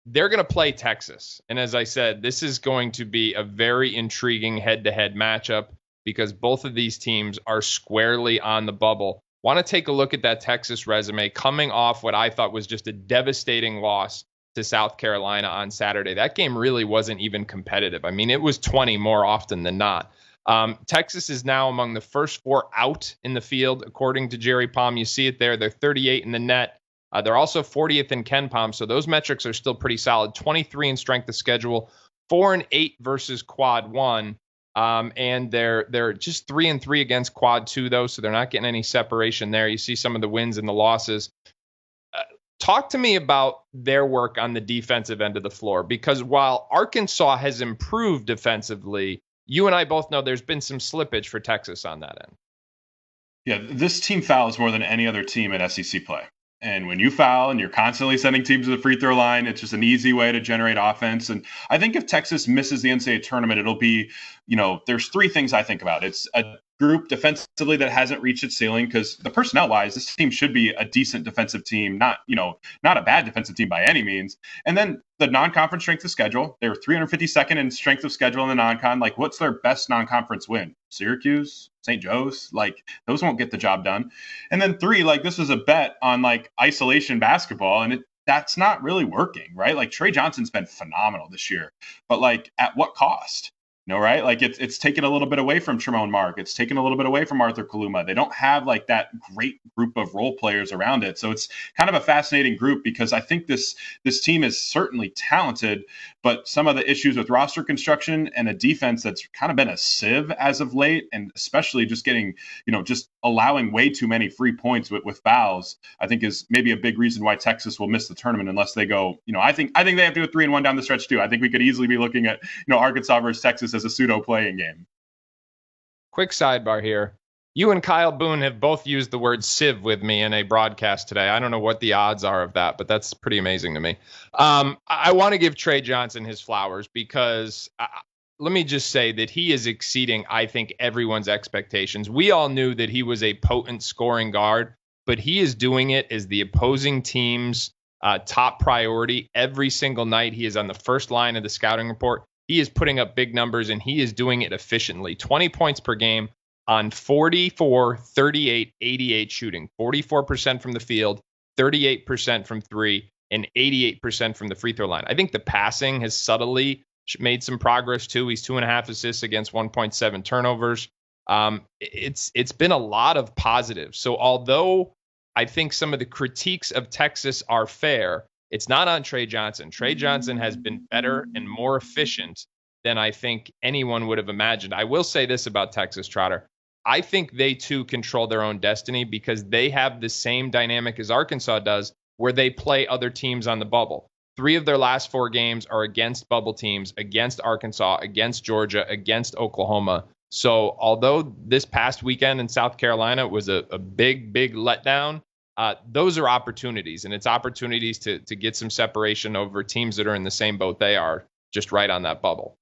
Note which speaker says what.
Speaker 1: they're going to play Texas. And as I said, this is going to be a very intriguing head-to-head matchup because both of these teams are squarely on the bubble. Want to take a look at that Texas resume coming off what I thought was just a devastating loss to South Carolina on Saturday. That game really wasn't even competitive. I mean, it was 20 more often than not. Texas is now among the first 4 out in the field, according to Jerry Palm. You see it there. They're 38 in the net. They're also 40th in KenPom, so those metrics are still pretty solid. 23 in strength of schedule, 4-8 versus Quad 1, and they're just 3-3 against Quad 2 though, so they're not getting any separation there. You see some of the wins and the losses. Talk to me about their work on the defensive end of the floor, because while Arkansas has improved defensively, you and I both know there's been some slippage for Texas on that end.
Speaker 2: Yeah, this team fouls more than any other team in SEC play. And when you foul and you're constantly sending teams to the free throw line, it's just an easy way to generate offense. And I think if Texas misses the NCAA tournament, it'll be, there's 3 things I think about. It's a group defensively that hasn't reached its ceiling, because the personnel wise, this team should be a decent defensive team, not a bad defensive team by any means. And then the non-conference strength of schedule, they're 352nd in strength of schedule in the non-con. Like, what's their best non-conference win? Syracuse, St. Joe's, like those won't get the job done. And then 3, like this was a bet on like isolation basketball, and that's not really working, right? Like Trey Johnson's been phenomenal this year, but like at what cost? Right? Like it's taken a little bit away from Tremont Mark. It's taken a little bit away from Arthur Kaluma. They don't have like that great group of role players around it. So it's kind of a fascinating group, because I think this team is certainly talented, but some of the issues with roster construction and a defense that's kind of been a sieve as of late, and especially just getting, just allowing way too many free points with fouls, I think is maybe a big reason why Texas will miss the tournament unless they go, I think they have to go 3-1 down the stretch too. I think we could easily be looking at, Arkansas versus Texas as a pseudo playing game.
Speaker 1: Quick sidebar here. You and Kyle Boone have both used the word sieve with me in a broadcast today. I don't know what the odds are of that, but that's pretty amazing to me. I want to give Trey Johnson his flowers, because let me just say that he is exceeding, I think, everyone's expectations. We all knew that he was a potent scoring guard, but he is doing it as the opposing team's top priority every single night. He is on the first line of the scouting report. He is putting up big numbers, and he is doing it efficiently. 20 points per game on 44, 38, 88 shooting. 44% from the field, 38% from 3, and 88% from the free throw line. I think the passing has subtly made some progress too. He's 2.5 assists against 1.7 turnovers. It's been a lot of positives. So although I think some of the critiques of Texas are fair, it's not on Trey Johnson. Trey Johnson has been better and more efficient than I think anyone would have imagined. I will say this about Texas, Trotter. I think they too control their own destiny, because they have the same dynamic as Arkansas does, where they play other teams on the bubble. 3 of their last 4 games are against bubble teams, against Arkansas, against Georgia, against Oklahoma. So although this past weekend in South Carolina was a big letdown, those are opportunities, and it's opportunities to get some separation over teams that are in the same boat they are, just right on that bubble.